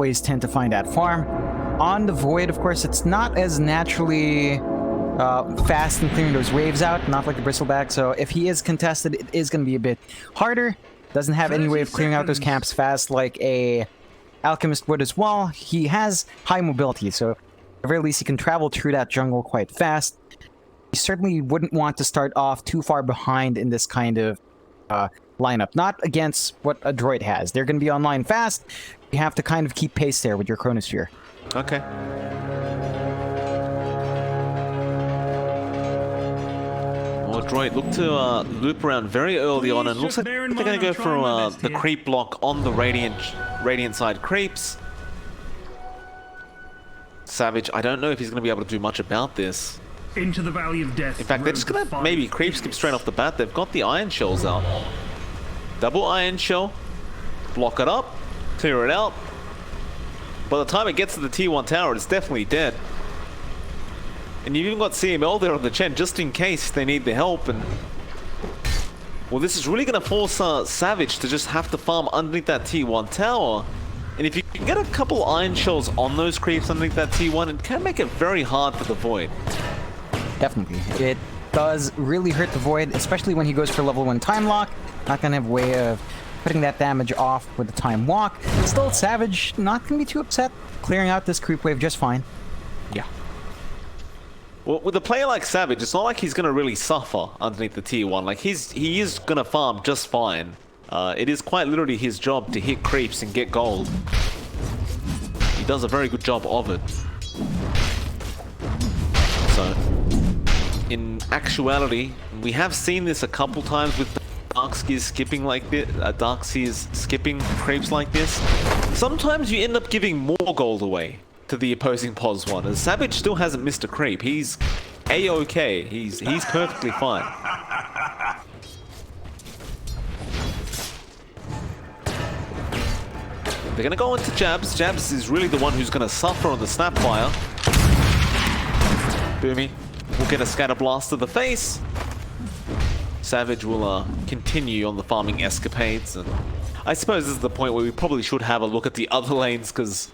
always tend to find that farm. On the Void, of course, it's not as naturally fast in clearing those waves out, not like the Bristleback, so if he is contested, it is going to be a bit harder. Doesn't have any way of clearing out those camps fast like a Alchemist would as well. He has high mobility, so at the very least he can travel through that jungle quite fast. You certainly wouldn't want to start off too far behind in this kind of lineup. Not against what Adroit has. They're going to be online fast. You have to kind of keep pace there with your Chronosphere. Okay. Well, Adroit look to loop around very early on, and looks like they're going to go for the creep block on the Radiant side creeps. Savage, I don't know if he's going to be able to do much about this. Into the Valley of Death. In fact, they're just going to maybe creep skip straight off the bat. They've got the Iron Shells out. Double Iron Shell. Block it up. Clear it out. By the time it gets to the T1 tower, it's definitely dead. And you've even got CML there on the Chen, just in case they need the help. And well, this is really going to force Savage to just have to farm underneath that T1 tower. And if you can get a couple Iron Shells on those creeps underneath that T1, it can make it very hard for the Void. Definitely. It does really hurt the Void, especially when he goes for level 1 time lock. Not going to have a way of putting that damage off with the time walk. Still, Savage not going to be too upset. Clearing out this creep wave just fine. Yeah. Well, with a player like Savage, it's not like he's going to really suffer underneath the tier 1. Like, he is going to farm just fine. It is quite literally his job to hit creeps and get gold. He does a very good job of it. So, in actuality, we have seen this a couple times with Darkseers skipping like this, Darkseers skipping creeps like this. Sometimes you end up giving more gold away to the opposing pos one, as Savage still hasn't missed a creep. He's A-okay. He's perfectly fine. They're gonna go into Jabs. Jabs is really the one who's gonna suffer on the Snapfire. Boomy will get a Scatter Blast to the face. Savage will continue on the farming escapades, and I suppose this is the point where we probably should have a look at the other lanes, because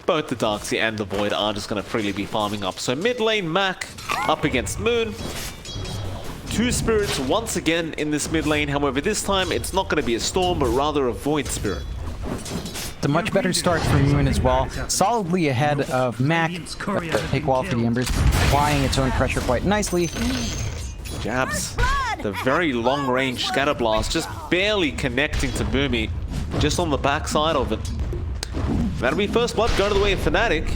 both the Darkseer and the Void are just going to freely be farming up. So mid lane Mac up against Moon. Two Spirits once again in this mid lane, however this time it's not going to be a Storm but rather a Void Spirit. It's a much better start for Moon as well. Solidly ahead of Mac. Take Wall for the Embers, applying its own pressure quite nicely. Jabs, the very long-range Scatter Blast, just barely connecting to Boomy, just on the backside of it. That'll be first blood going to the way of Fnatic.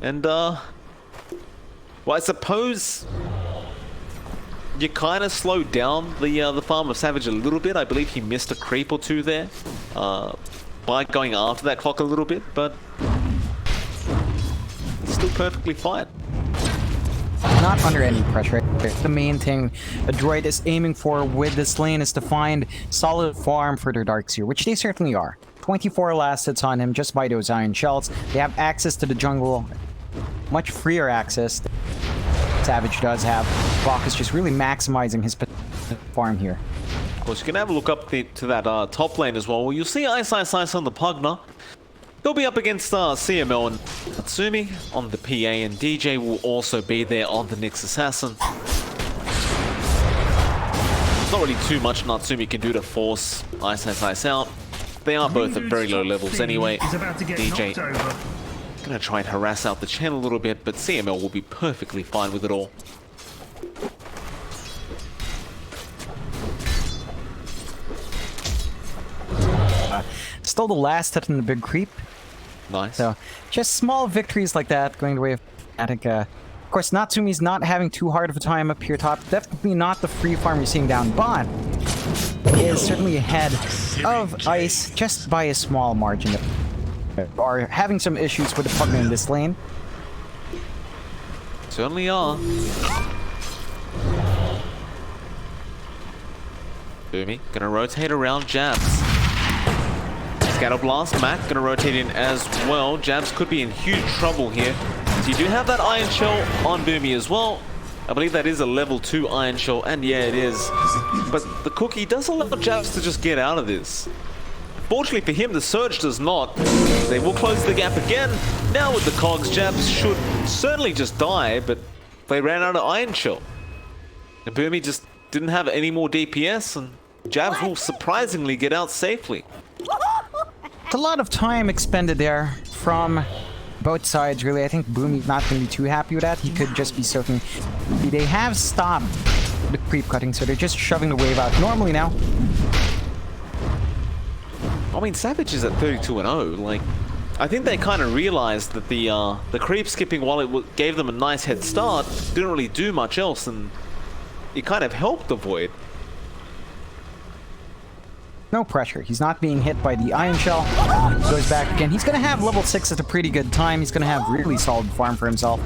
And, well, I suppose you kind of slowed down the farm of Savage a little bit. I believe he missed a creep or two there by going after that clock a little bit, but it's still perfectly fine. Not under any pressure. The main thing Adroit is aiming for with this lane is to find solid farm for their Darkseer, which they certainly are. 24 last hits on him just by those Iron Shells. They have access to the jungle, much freer access than Savage does have. Bach is just really maximizing his farm here. Of course, you can have a look up to that top lane as well. Well, you'll see Ice on the Pugna. He'll be up against CML and Natsumi on the PA, and DJ will also be there on the Nyx Assassin. There's not really too much Natsumi can do to force Ice out. They are both at very low levels anyway. DJ gonna try and harass out the Chen a little bit, but CML will be perfectly fine with it all. Still the last hit in the big creep. Nice. So, just small victories like that going the way of Fnatic. Of course, Natsumi's not having too hard of a time up here top. Definitely not the free farm you're seeing down bot. He is certainly ahead of Ice just by a small margin. Are having some issues with the Pugna in this lane. Certainly are. Boomy gonna rotate around Jabs. Scatter Blast, Mac gonna rotate in as well. Jabs could be in huge trouble here. So you do have that Iron Shell on Boomy as well. I believe that is a level 2 Iron Shell, and yeah, it is. But the cookie does allow Jabs to just get out of this. Unfortunately for him, the Surge does not. They will close the gap again. Now with the Cogs, Jabs should certainly just die, but they ran out of Iron Shell. And Boomy just didn't have any more DPS, and Jabs will surprisingly get out safely. It's a lot of time expended there from both sides, really. I think Boomy's not going to be too happy with that. He could just be soaking. They have stopped the creep cutting, so they're just shoving the wave out normally now. I mean, Savage is at 32-0. Like, I think they kind of realized that the creep skipping, while it gave them a nice head start, didn't really do much else, and it kind of helped the Void. No pressure. He's not being hit by the Iron Shell. Goes back again. He's going to have level 6 at a pretty good time. He's going to have really solid farm for himself.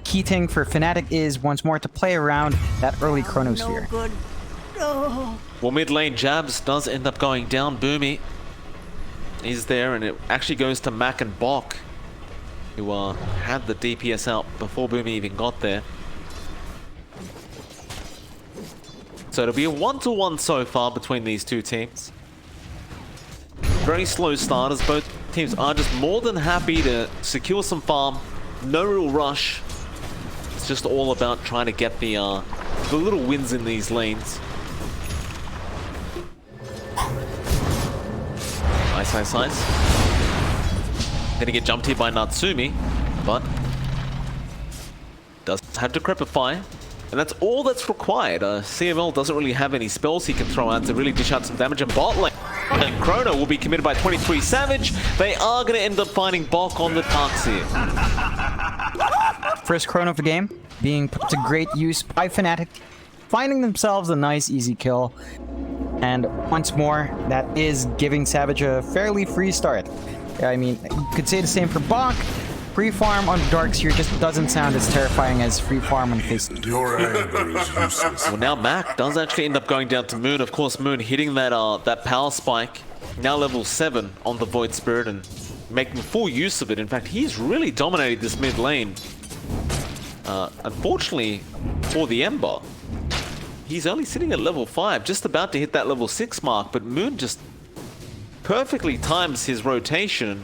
Key thing for Fnatic is once more to play around that early Chronosphere. No good. Oh. Well, mid lane Jabs does end up going down. Boomy is there, and it actually goes to Mac and Bok, who had the DPS out before Boomy even got there. So it'll be a 1-1 so far between these two teams. Very slow starters. Both teams are just more than happy to secure some farm. No real rush. It's just all about trying to get the little wins in these lanes. Nice. Gonna get jumped here by Natsumi, but does have Decrepify. And that's all that's required. CML doesn't really have any spells he can throw out to really dish out some damage. And bot lane, and Chrono will be committed by 23 Savage. They are going to end up finding Bok on the Tarks here. First Chrono of the game, being put to great use by Fnatic, finding themselves a nice easy kill. And once more, that is giving Savage a fairly free start. I mean, you could say the same for Bok. Free farm on Darks here just doesn't sound as terrifying as free farm on Face. Your anger is useless. Well, now Mac does actually end up going down to Moon. Of course, Moon hitting that power spike. Now level 7 on the Void Spirit and making full use of it. In fact, he's really dominated this mid lane. Unfortunately for the Ember, he's only sitting at level 5, just about to hit that level 6 mark. But Moon just perfectly times his rotation.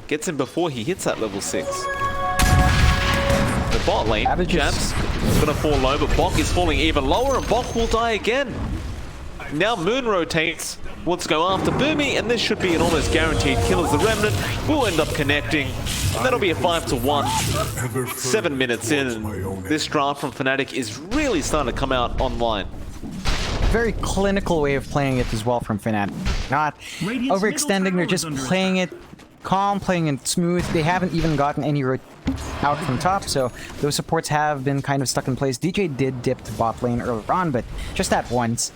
Gets him before he hits that level 6. The bot lane, Jabs is going to fall low, but Bok is falling even lower, and Bok will die again. Now Moon rotates, wants to go after Boomy, and this should be an almost guaranteed kill as the Remnant will end up connecting. And that'll be a 5-1. 7 minutes in, and this draft from Fnatic is really starting to come out online. Very clinical way of playing it as well from Fnatic. Not overextending, they're just playing it calm, playing it smooth. They haven't even gotten any root out from top, so those supports have been kind of stuck in place. DJ did dip to bot lane earlier on, but just that once.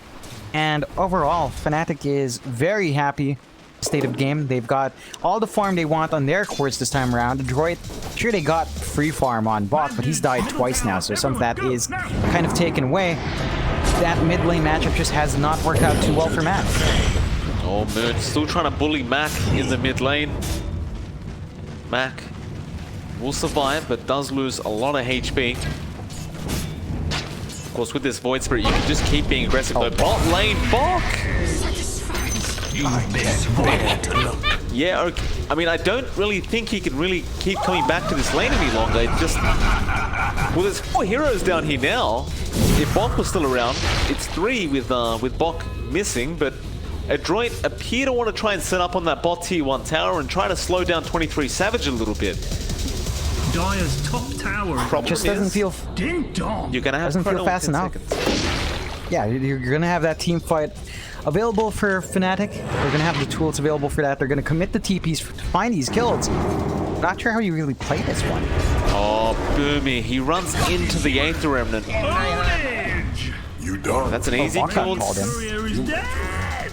And overall, Fnatic is very happy state of game. They've got all the farm they want on their course this time around. Adroit, sure they got free farm on Bok, but he's died twice now, so some of that is kind of taken away. That mid lane matchup just has not worked out too well for Mac. Oh, Moon still trying to bully Mac in the mid lane. Mac will survive, but does lose a lot of HP. Of course, with this Void Spirit, you can just keep being aggressive. Though bot lane, Bok! Yeah, okay. I mean, I don't really think he can really keep coming back to this lane any longer. It just... Well, there's 4 heroes down here now. If Bok was still around, it's 3 with Bok missing, but Adroit appear to want to try and set up on that bot tier 1 tower and try to slow down 23 Savage a little bit. Dire's top tower Just doesn't feel... Ding dong. You're gonna have Doesn't feel fast enough. Seconds. Yeah, you're gonna have that team fight available for Fnatic. They're gonna have the tools available for that. They're gonna commit the TPs to find these kills. Not sure how you really play this one. Oh, Boomy, he runs into the Aether Remnant. You done. That's an easy kill. Courier is dead.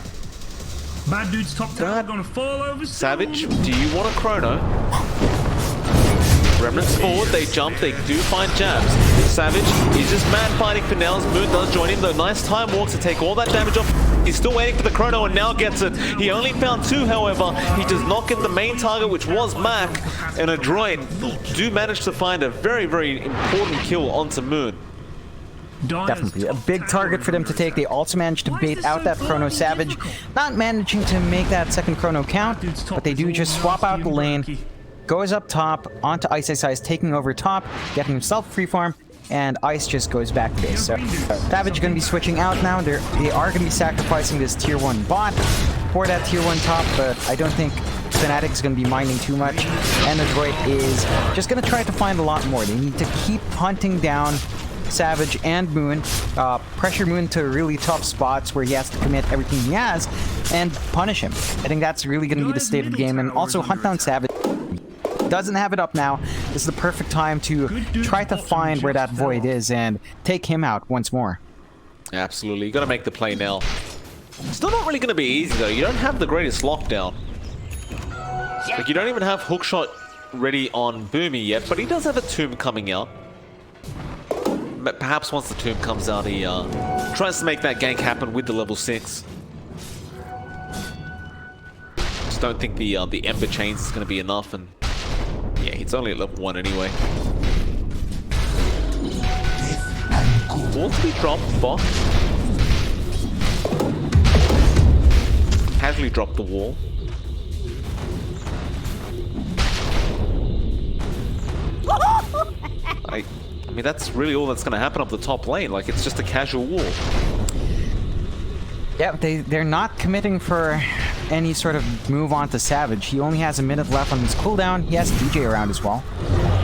Bad dude's top tower gonna fall over soon. Savage, do you want a Chrono? Remnants forward, they jump, they do find Jabs. Savage, he's just mad fighting for now as Moon does join in, though nice time walks to take all that damage off. He's still waiting for the Chrono and now gets it. He only found 2, however. He does not get the main target, which was Mac. And Adroit do manage to find a very, very important kill onto Moon. Definitely a big target for them to take. They also managed to bait out that Chrono Savage, not managing to make that second Chrono count, but they do just swap out the lane, goes up top onto Ice, taking over top, getting himself free farm, and Ice just goes back to base. So Savage going to be switching out now. They are going to be sacrificing this tier 1 bot for that tier 1 top, but I don't think Fnatic is going to be mining too much, and Adroit is just going to try to find a lot more. They need to keep hunting down Savage and Moon, pressure Moon to really tough spots where he has to commit everything he has, and punish him. I think that's really going to be the state of the game, and also hunt down Savage. Doesn't have it up now. This is the perfect time to try to find where that Void is and take him out once more. Absolutely, you got to make the play now. Still not really going to be easy though. You don't have the greatest lockdown. Like, you don't even have hookshot ready on Boomy yet, but he does have a tomb coming out. Perhaps once the tomb comes out, he tries to make that gank happen with the level 6. Just don't think the Ember Chains is going to be enough, and yeah, it's only at level 1 anyway. Wall to be dropped, Bok. Casually dropped the wall. I mean, that's really all that's going to happen up the top lane. Like, it's just a casual wall. Yeah, they're not committing for any sort of move onto Savage. He only has a minute left on his cooldown. He has DJ around as well.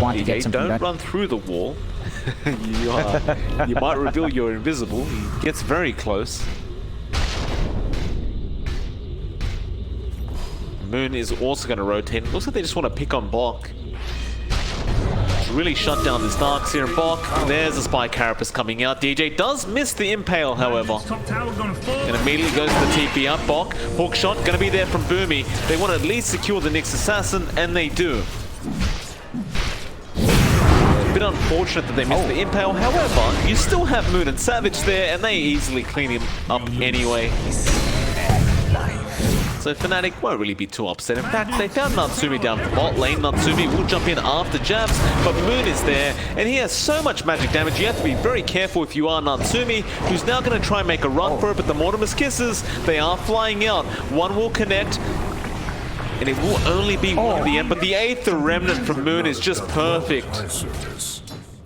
Want to get something don't done. run through the wall. You might reveal you're invisible. He gets very close. Moon is also going to rotate. Looks like they just want to pick on Bok. Really shut down this Darkseer and Bok. There's a Spy Carapace coming out. DJ does miss the Impale, however. And immediately goes to the TP up. Bok, hookshot, going to be there from Boomy. They want to at least secure the Nyx Assassin, and they do. A bit unfortunate that they missed the Impale. However, you still have Moon and Savage there, and they easily clean him up anyway. So Fnatic won't really be too upset. In fact, they found Natsumi down the bot lane. Natsumi will jump in after jabs, but Moon is there, and he has so much magic damage. You have to be very careful if you are Natsumi, who's now going to try and make a run for it, but the Mortimer's Kisses, they are flying out. One will connect, and it will only be one at the end, but the 8th Remnant from Moon is just perfect.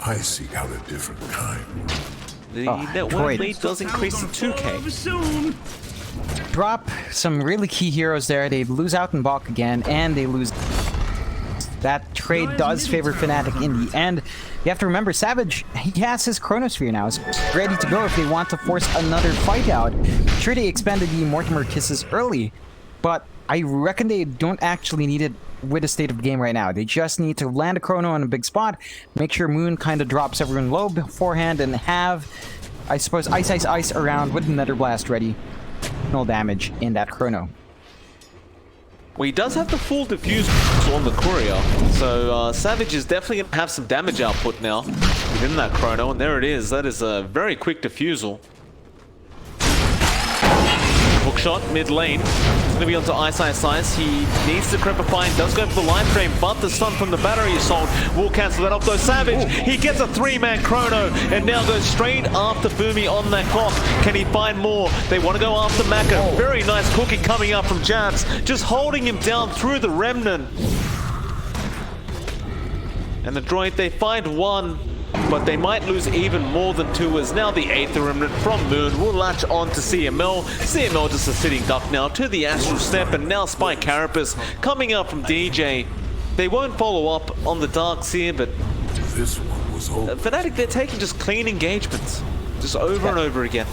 I seek out a different kind. The network lead does increase to 2k. Drop some really key heroes there. They lose out in Bok again, and they lose. That trade does favor Fnatic in the end. You have to remember, Savage, he has his Chronosphere now. He's ready to go if they want to force another fight out. Sure, they expended the Mortimer Kisses early, but I reckon they don't actually need it with the state of the game right now. They just need to land a Chrono on a big spot, make sure Moon kind of drops everyone low beforehand, and have, I suppose, Ice around with the Nether Blast ready. No damage in that Chrono. Well, he does have the full diffuse on the courier, so Savage is definitely going to have some damage output now within that Chrono, and there it is. That is a very quick diffusal. Hookshot, mid lane. He's going to be onto Ice. He needs to Crepify, does go for the line frame, but the stun from the battery assault will cancel that off though. Savage, he gets a 3-man Chrono, and now goes straight after Boomy on that clock. Can he find more? They want to go after Maka. Very nice cooking coming up from Jabs, just holding him down through the Remnant. And the Droid, they find one, but they might lose even more than 2, as now the 8th Remnant from Moon will latch on to CML. CML just a sitting duck now to the Astral Step, and now Spy Carapace coming up from DJ. They won't follow up on the Darkseer, but This one was over. Fnatic, they're taking just clean engagements, just over and over again.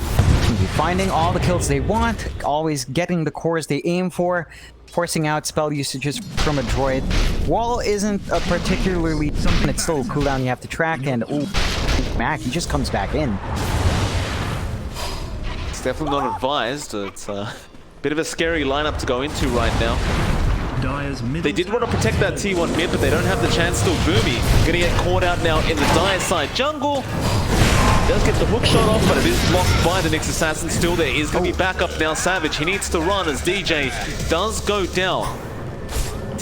Finding all the kills they want, always getting the cores they aim for, forcing out spell usages from a droid. Wall isn't a particularly something. It's still a cooldown you have to track, and Mac, he just comes back in. It's definitely not advised. It's a bit of a scary lineup to go into right now. They did want to protect that T1 mid, but they don't have the chance. Still Boomy gonna get caught out now in the Dire side jungle. Does get the hook shot off, but it is blocked by the Nyx Assassin. Still, there is going to be backup now. Savage, he needs to run as DJ does go down.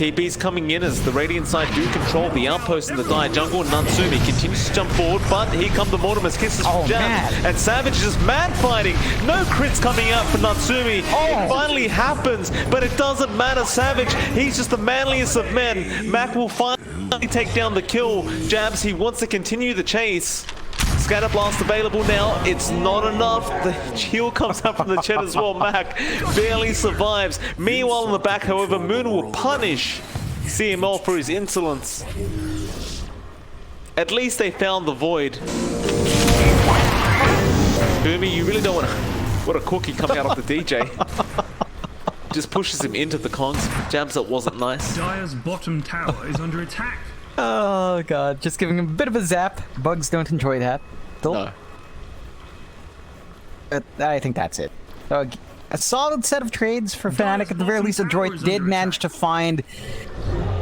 TP's coming in as the Radiant side do control the outpost in the Dire jungle. Natsumi continues to jump forward, but here come the Mortimer's kisses from Jam. Man. And Savage is just mad fighting. No crits coming out for Natsumi. It finally happens, but it doesn't matter. Savage, he's just the manliest of men. Mac will finally take down the kill. Jabs, he wants to continue the chase. Scatter Blast available now. It's not enough. The heal comes up from the chat as well. Mac barely survives. Meanwhile, in the back, however, Moon will punish CML for his insolence. At least they found the Void. Boomy, you really don't want to... What a cookie coming out of the DJ. Just pushes him into the Kongs. Jabs, that wasn't nice. Dire's bottom tower is under attack. Oh god, just giving him a bit of a zap. Bugs don't enjoy that. No. I think that's it. So, a solid set of trades for Fnatic. At the very least, Adroit did manage to find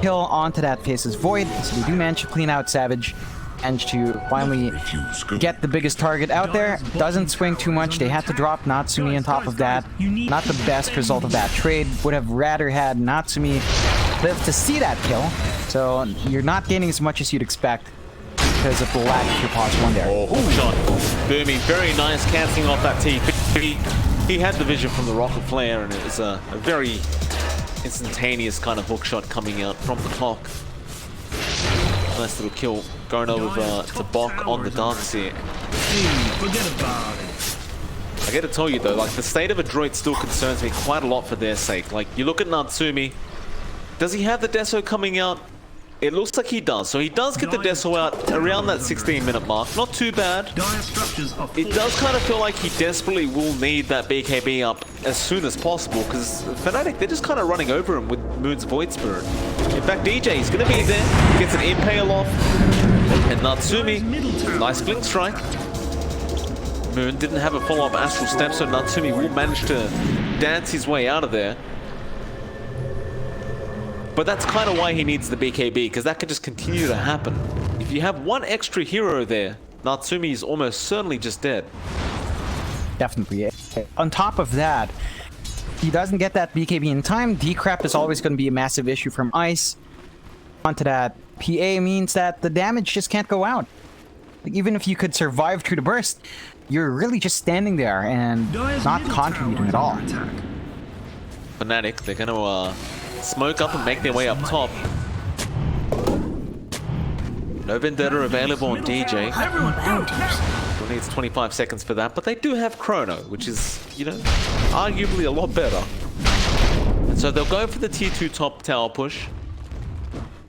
kill onto that Face's Void. So they do manage to clean out Savage. Managed to finally get the biggest target out there. Doesn't swing too much. They had to drop Natsumi on top of that. Not the best result of that trade. Would have rather had Natsumi live to see that kill. So you're not gaining as much as you'd expect because of the lack of your pause one there. Oh, shot. Boomy, very nice, cancelling off that TP. He had the vision from the rocket flare, and it was a very instantaneous kind of hook shot coming out from the clock. Nice little kill going over to Bok on the Darkseer. Forget about it. I gotta tell you though, like the state of Adroit still concerns me quite a lot for their sake. Like you look at Natsumi, does he have the Deso coming out? It looks like he does. So he does get the Deso out around that 16-minute mark. Not too bad. It does kind of feel like he desperately will need that BKB up as soon as possible because Fnatic, they're just kind of running over him with Moon's Void Spirit. In fact, DJ is going to be there. Gets an Impale off. And Natsumi, nice Blink Strike. Moon didn't have a follow-up Astral Step, so Natsumi will manage to dance his way out of there. But that's kind of why he needs the BKB, because that could just continue to happen. If you have one extra hero there, Natsumi is almost certainly just dead. Definitely. On top of that, he doesn't get that BKB in time. Decrep is always going to be a massive issue from Ice. Onto that, PA means that the damage just can't go out. Like, even if you could survive through the burst, you're really just standing there and not contributing at all. Fnatic, they're going to smoke up and make their way up top. No Vendetta available on DJ. Still needs 25 seconds for that, but they do have Chrono, which is, you know, arguably a lot better. And so they'll go for the tier 2 top tower push.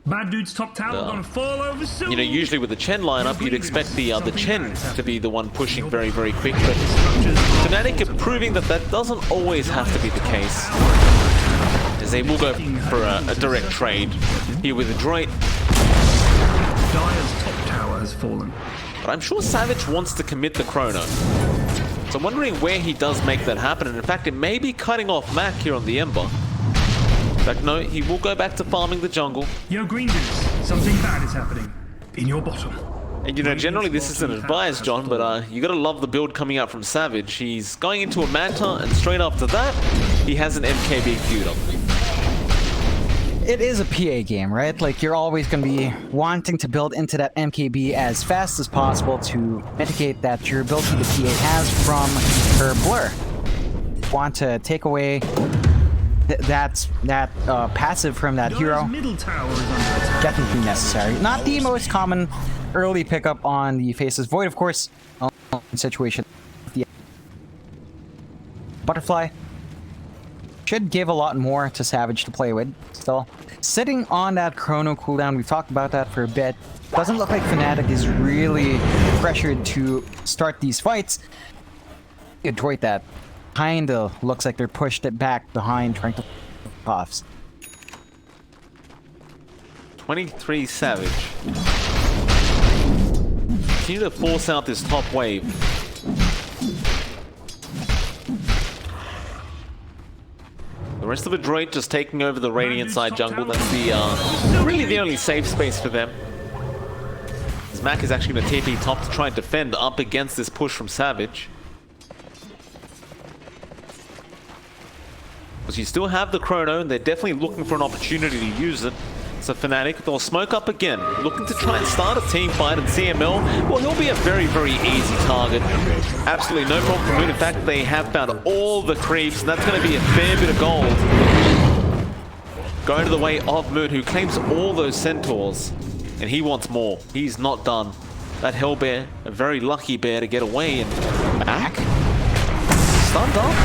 Bad Dude's top tower gonna fall over soon. You know, usually with the Chen lineup, you'd expect the Chen to be the one pushing very, very quick, but Fnatic are proving that that doesn't always have to be the case. As they will go for a direct trade here with Adroit. Dire's top tower has fallen. But I'm sure Savage wants to commit the Chrono. So I'm wondering where he does make that happen. And in fact, it may be cutting off Mac here on the Ember. In fact, no, he will go back to farming the jungle. Yo, Green Dudes, something bad is happening. In your bottom. And you know, generally this isn't advised, John, but you gotta love the build coming out from Savage. He's going into a Manta, and straight after that, he has an MKB queued up. It is a PA game, right? Like, you're always going to be wanting to build into that MKB as fast as possible to mitigate that durability the PA has from her blur. Want to take away that passive from that hero. Definitely necessary. Not the most common early pickup on the Face's Void, of course. Situation. The Butterfly should give a lot more to Savage to play with. Still, sitting on that Chrono cooldown, we've talked about that for a bit. Doesn't look like Fnatic is really pressured to start these fights. Adroit that kinda looks like they're pushed it back behind, trying to offs. 23 Savage. Continue to force out this top wave. The rest of Adroit just taking over the Radiant side jungle. That's the really the only safe space for them. As Mac is actually going to TP top to try and defend up against this push from Savage. because you still have the chrono, and they're definitely looking for an opportunity to use it. So Fnatic, they'll smoke up again, looking to try and start a team fight, and CML, well, he'll be a very, very easy target. Absolutely no problem for Moon. In fact, they have found all the creeps, and that's going to be a fair bit of gold. Going to the way of Moon, who claims all those centaurs, and he wants more. He's not done. That Hell Bear, a very lucky bear to get away and back. Stunned up.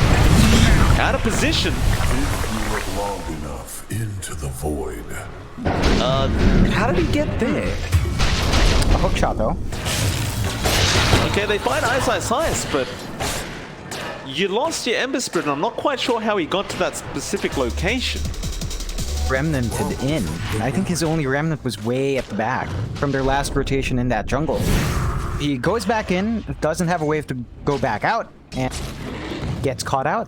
Out of position. If you look long enough into the void. How did he get there? A hook shot, though. Okay, they find Ice, but you lost your Ember Spirit, and I'm not quite sure how he got to that specific location. Remnanted in. I think his only remnant was way at the back from their last rotation in that jungle. He goes back in, doesn't have a wave to go back out, and gets caught out.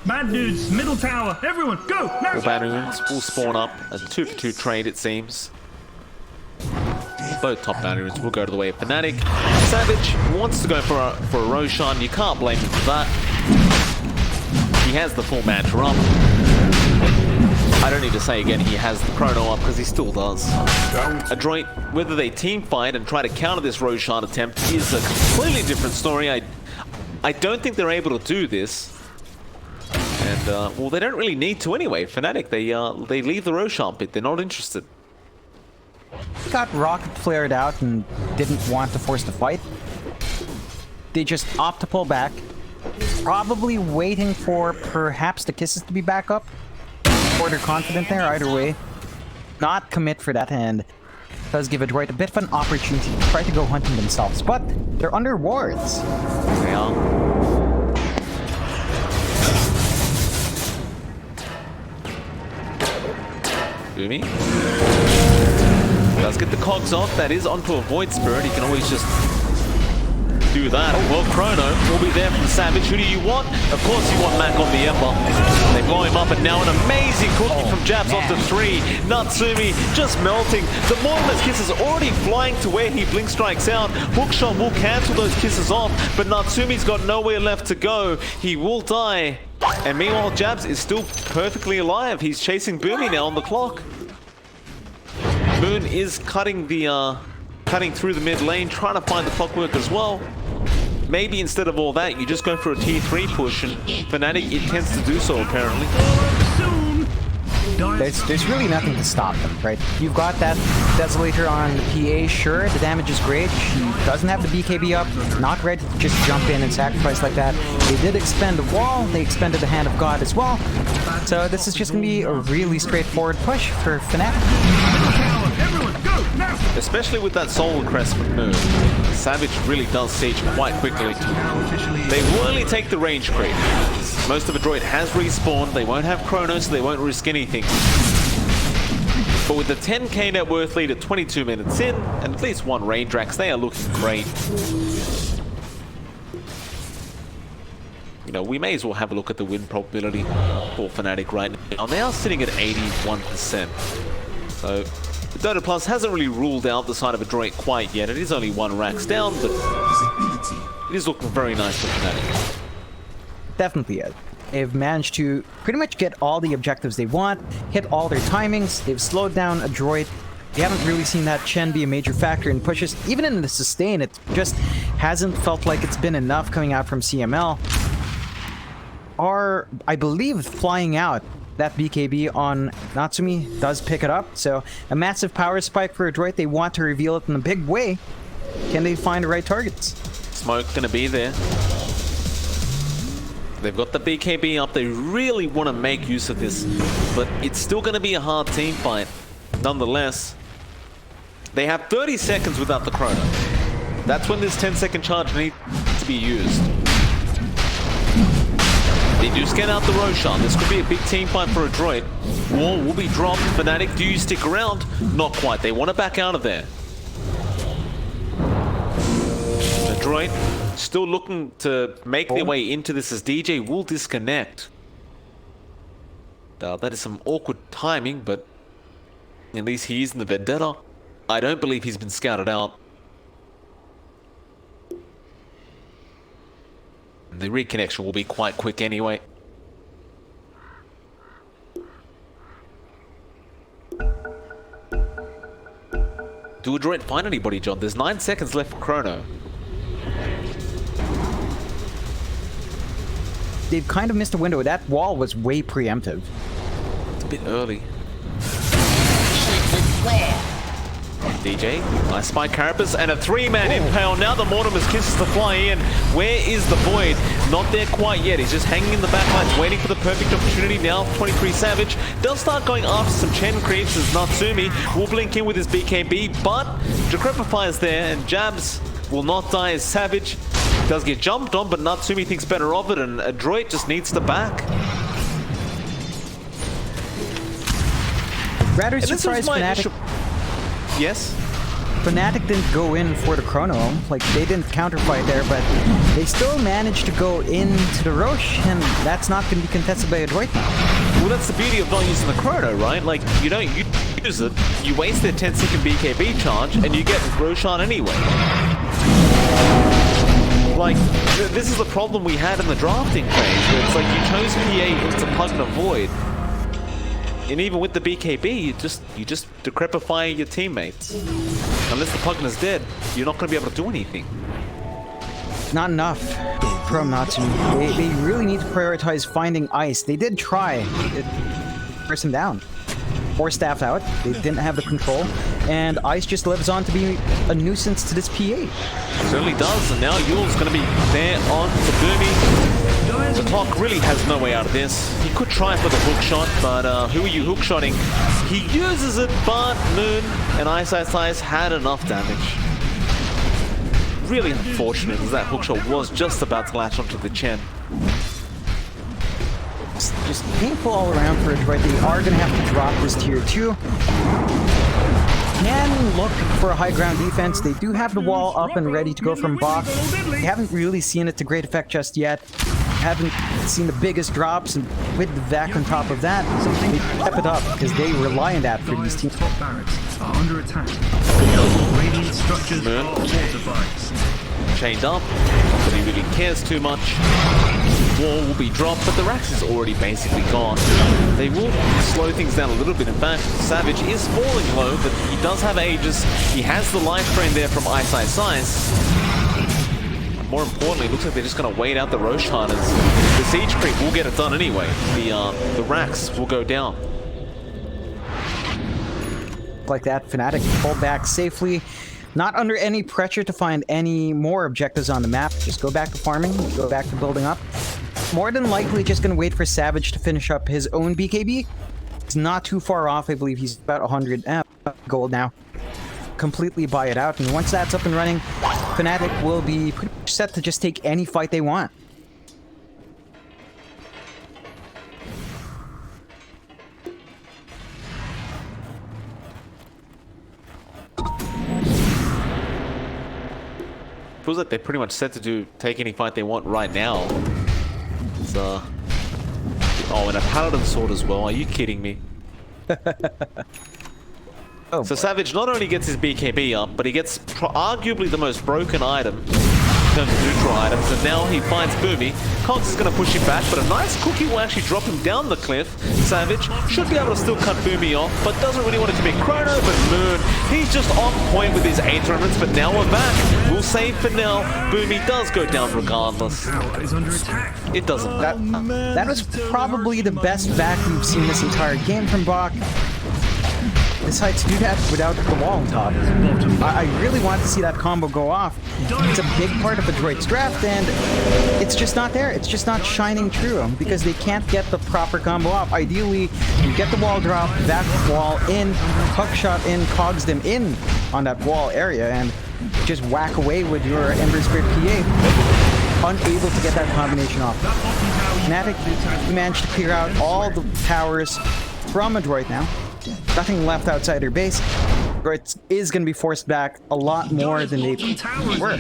Bad dudes, middle tower, everyone, go! Now! The Battalions will spawn up. A 2-for-2 trade, it seems. Both top Battalions will go to the way of Fnatic. Savage wants to go for a Roshan. You can't blame him for that. He has the full match up. I don't need to say again he has the chrono up, because he still does. Adroit, whether they team fight and try to counter this Roshan attempt is a completely different story. I don't think they're able to do this. And, well, they don't really need to anyway. Fnatic, they leave the Roshan pit. They're not interested. He got rocket flared out and didn't want to force the fight. They just opt to pull back. Probably waiting for perhaps the kisses to be back up. Or they're confident there, either way. Not commit for that, and does give Adroit a bit of an opportunity to try to go hunting themselves. But they're under wards. They are. Boomy does get the cogs off. That is onto a Void Spirit. He can always just do that. Well, Chrono will be there from the Savage. Who do you want? Of course you want Mac on the Ember. They blow him up, and now an amazing cookie from Jabs off to 3. Natsumi just melting. The Mortimer's kisses already flying to where he blink strikes out. Hookshot will cancel those kisses off, but Natsumi's got nowhere left to go. He will die. And meanwhile, Jabs is still perfectly alive. He's chasing Boomy now on the clock. Moon is cutting through the mid lane, trying to find the clockwork as well. Maybe instead of all that, you just go for a T3 push, and Fnatic intends to do so apparently. There's really nothing to stop them, right? You've got that Desolator on the PA, sure, the damage is great. She doesn't have the BKB up, not ready to just jump in and sacrifice like that. They did expend the wall, they expended the Hand of God as well. So this is just going to be a really straightforward push for Fnatic. Especially with that Soul Crest from Moon. Savage really does siege quite quickly. They will only take the range creep. Most of Adroit has respawned. They won't have Chrono, so they won't risk anything. But with the 10k net worth lead at 22 minutes in, and at least one range Rax, they are looking great. You know, we may as well have a look at the win probability for Fnatic right now. They are sitting at 81%. So the Dota Plus hasn't really ruled out the side of Adroit quite yet. It is only one Rax down, but it is looking very nice for Fnatic. Definitely is. They've managed to pretty much get all the objectives they want, hit all their timings, they've slowed down Adroit. We haven't really seen that Chen be a major factor in pushes. Even in the sustain, it just hasn't felt like it's been enough coming out from CML. Or, I believe, flying out. That BKB on Natsumi does pick it up, so a massive power spike for Adroit. They want to reveal it in a big way. Can they find the right targets? Smoke gonna be there. They've got the BKB up. They really want to make use of this, but it's still going to be a hard team fight. Nonetheless, they have 30 seconds without the chrono. That's when this 10-second charge needs to be used. They do scan out the Roshan. This could be a big team fight for Adroit. Wall will be dropped. Fnatic, do you stick around? Not quite. They want to back out of there. Adroit still looking to make their way into this as DJ will disconnect. That is some awkward timing, but at least he is in the Vendetta. I don't believe he's been scouted out. The reconnection will be quite quick anyway. Do Adroit find anybody, John? There's 9 seconds left for Chrono. They've kind of missed a window. That wall was way preemptive. It's a bit early. DJ, nice spy Carapace, and a 3-man impale. Now the Mortimer's kisses to fly in. Where is the Void? Not there quite yet. He's just hanging in the backlines, waiting for the perfect opportunity. Now 23 Savage does start going after some Chen creeps as Natsumi will blink in with his BKB, but Decrepify is there, and Jabs will not die as Savage does get jumped on, but Natsumi thinks better of it, and Adroit just needs to back. Rather surprised Fnatic. Yes? Fnatic didn't go in for the Chrono. Like, they didn't counterfight there, but they still managed to go into the Roche, and that's not going to be contested by Adroit now. Well, that's the beauty of not using the Chrono, right? Like, you don't use it, you waste their 10-second BKB charge, and you get Roshan anyway. Like, this is the problem we had in the drafting phase, where it's like you chose PA into Pugna Void, and even with the BKB, you just decrepify your teammates. Unless the Pugna's dead, you're not going to be able to do anything. Not enough from Natsumi. They really need to prioritize finding Ice. They did try to force him down. Or staff out. They didn't have the control. And Ice just lives on to be a nuisance to this PA. Certainly does, and now Yule's going to be there on the Boomy. The clock really has no way out of this. He could try for the hook shot, but who are you hook shotting? He uses it, but Moon and Ice had enough damage. Really unfortunate, as that hook shot was just about to latch onto the Chen. Just painful all around for Adroit. They are going to have to drop this tier 2. Can look for a high ground defense. They do have the wall up and ready to go from Bach. They haven't really seen it to great effect just yet. Haven't seen the biggest drops, and with the Vac on top of that, they step it up because they rely on that for these teams. Top barracks are under attack. Radiant structures are fortified. Chained up, but he really cares too much. Wall will be dropped, but the Rax is already basically gone. They will slow things down a little bit. In fact, Savage is falling low, but he does have Aegis. He has the life drain there from Ice. More importantly, it looks like they're just going to wait out the Roshan as the Siege Creep will get it done anyway. The Rax will go down. Like that, Fnatic pull back safely. Not under any pressure to find any more objectives on the map. Just go back to farming, go back to building up. More than likely just going to wait for Savage to finish up his own BKB. It's not too far off. I believe he's about 100 gold now. Completely buy it out, and once that's up and running, Fnatic will be pretty much set to just take any fight they want. Feels like they're pretty much set to take any fight they want right now. It's, oh, and a Paladin Sword as well. Are you kidding me? Oh, so Savage not only gets his BKB up, but he gets arguably the most broken item in terms of neutral items, and now he finds Boomy. Cox is going to push him back, but a nice cookie will actually drop him down the cliff. Savage should be able to still cut Boomy off, but doesn't really want it to be Chrono, but Moon, he's just on point with his 8 tournaments, but now we're back. We'll save for now. Boomy does go down regardless. Is under attack. It doesn't. That was probably the best back we've seen this entire game from Bach. Decides to do that without the wall on top. I really want to see that combo go off. It's a big part of Adroit's draft, and it's just not there. It's just not shining true because they can't get the proper combo off. Ideally, you get the wall drop, that wall in, hook shot in, cogs them in on that wall area, and just whack away with your Ember Spirit PA. Unable to get that combination off. Fnatic managed to clear out all the towers from Adroit now. Nothing left outside their base. Adroit is going to be forced back a lot more than they were.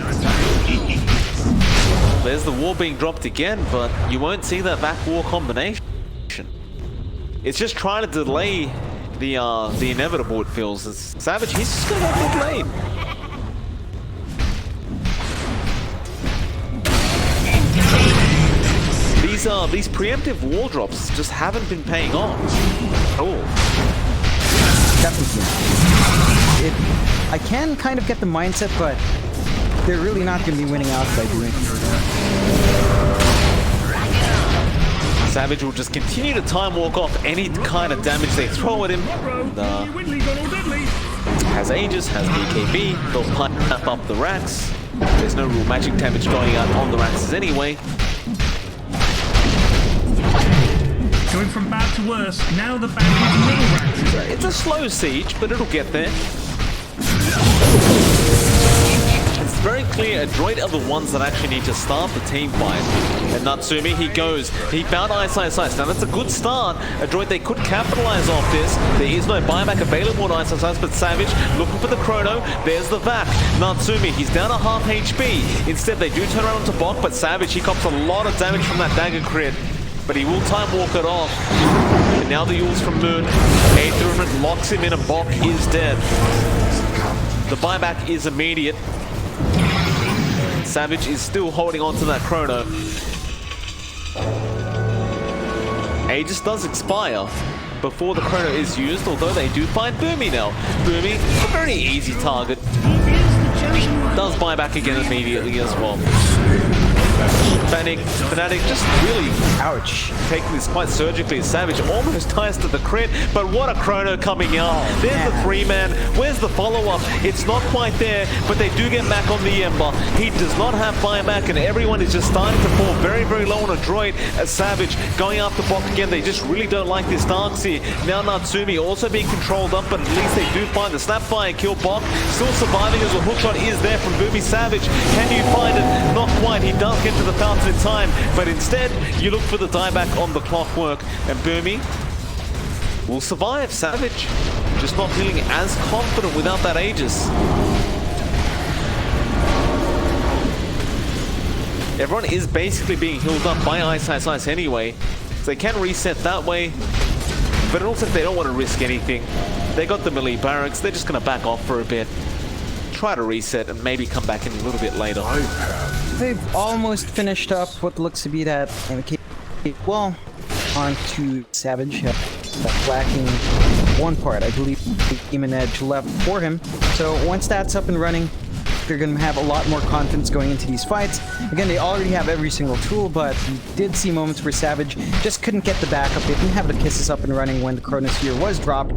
There's the wall being dropped again, but you won't see that back wall combination. It's just trying to delay the inevitable, it feels. Savage, he's just going to go mid lane. these preemptive wall drops just haven't been paying off. Oh, Definitely. I can kind of get the mindset, but they're really not going to be winning out by doing Savage will just continue to time walk off any kind of damage they throw at him. Has Aegis, has BKB, they'll pipe up the racks. There's no real magic damage going out on the racks anyway. Going from bad to worse, now the bad is middle ranks. It's a slow siege, but it'll get there. It's very clear Adroit are the ones that actually need to start the team fight. And Natsumi, he goes. He found Ice. Now that's a good start. Adroit, they could capitalize off this. There is no buyback available on Ice, but Savage looking for the chrono. There's the vac. Natsumi, he's down to half HP. Instead, they do turn around to Bok, but Savage, he cops a lot of damage from that dagger crit. But he will time walk it off. And now the Yules from Moon. Adroit locks him in and Bok is dead. The buyback is immediate. Savage is still holding on to that chrono. Aegis does expire before the chrono is used, although they do find Boomy now. Boomy, a very easy target. Does buy back again immediately as well. Fnatic just really ouch. taking this quite surgically. Savage almost ties to the crit, but what a chrono coming out. There's the 3-man. Where's the follow-up? It's not quite there, but they do get back on the Ember. He does not have buyback, and everyone is just starting to fall very, very low on Adroit. As Savage going after Bok again. They just really don't like this Darkseer. Now Natsumi also being controlled up, but at least they do find the Snapfire and kill Bok. Still surviving as a hookshot is there from Boomy. Savage. Can you find it? Not quite. He does get to the fountain in time, but instead you look for the dieback on the clockwork, and Boomy will survive. Savage just not feeling as confident without that Aegis. Everyone is basically being healed up by Ice anyway, so they can reset that way, but also if they don't want to risk anything, they got the melee barracks, they're just going to back off for a bit, try to reset and maybe come back in a little bit later. They've almost finished up what looks to be that MK wall onto Savage. That's lacking one part. I believe Game and Edge left for him. So once that's up and running, they're going to have a lot more confidence going into these fights. Again, they already have every single tool, but we did see moments where Savage just couldn't get the backup. They didn't have the Kisses up and running when the Chronosphere was dropped,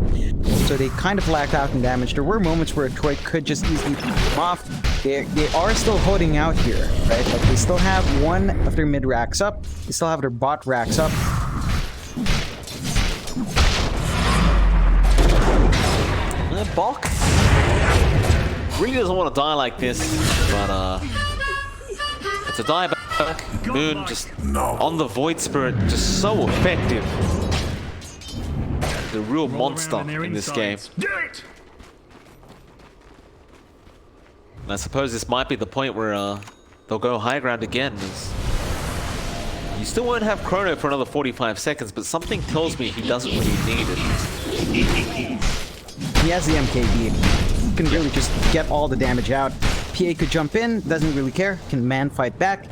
so they kind of lacked out in damage. There were moments where Adroit could just easily pick them off. They are still holding out here, right? Like, they still have one of their mid racks up. They still have their bot racks up. Bok really doesn't want to die like this, but it's a dieback. Moon just on the Void Spirit, just so effective. The real monster in this game. And I suppose this might be the point where they'll go high ground again. You still won't have Chrono for another 45 seconds, but something tells me he doesn't really need it. He has the MKB. He can really just get all the damage out. PA could jump in, doesn't really care, can man fight back,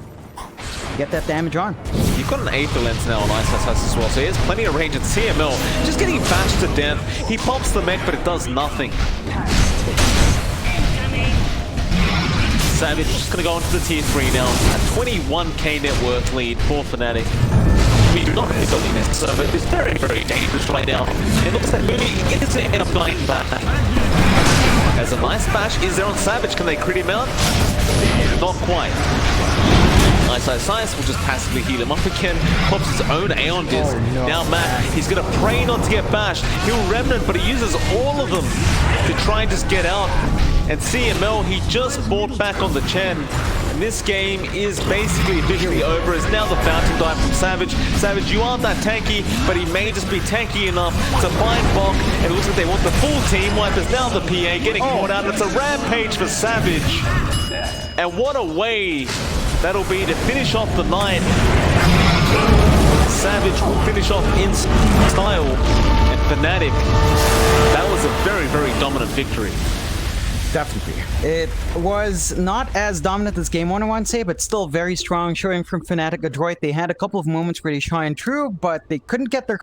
get that damage on. You've got an Aether Lens now on Ice as well, so he has plenty of range at CML. Just getting bashed to death. He pops the mech, but it does nothing. Savage just going to go into the tier 3 now. A 21k net worth lead for Fnatic. We do not hit the net, so it is very, very dangerous right now. It looks like Mooney is to end up going back. As a nice bash is there on Savage. Can they crit him out? Not quite. Ice will just passively heal him up again. Pops his own Aeon Disc. Oh, no. Now Matt, he's going to pray not to get bashed. He'll Remnant, but he uses all of them to try and just get out. And CML, he just bought back on the Chen. And this game is basically officially over, as now the Fountain dive from Savage. Savage, you aren't that tanky, but he may just be tanky enough to find Bok. And it looks like they want the full team wipe, as now the PA getting caught out. It's a rampage for Savage. And what a way that'll be to finish off the night. Savage will finish off in style. And Fnatic, that was a very, very dominant victory. definitely. It was not as dominant as game one, I want to say, but still very strong showing from Fnatic. Adroit, they had a couple of moments where they shined through, but they couldn't get their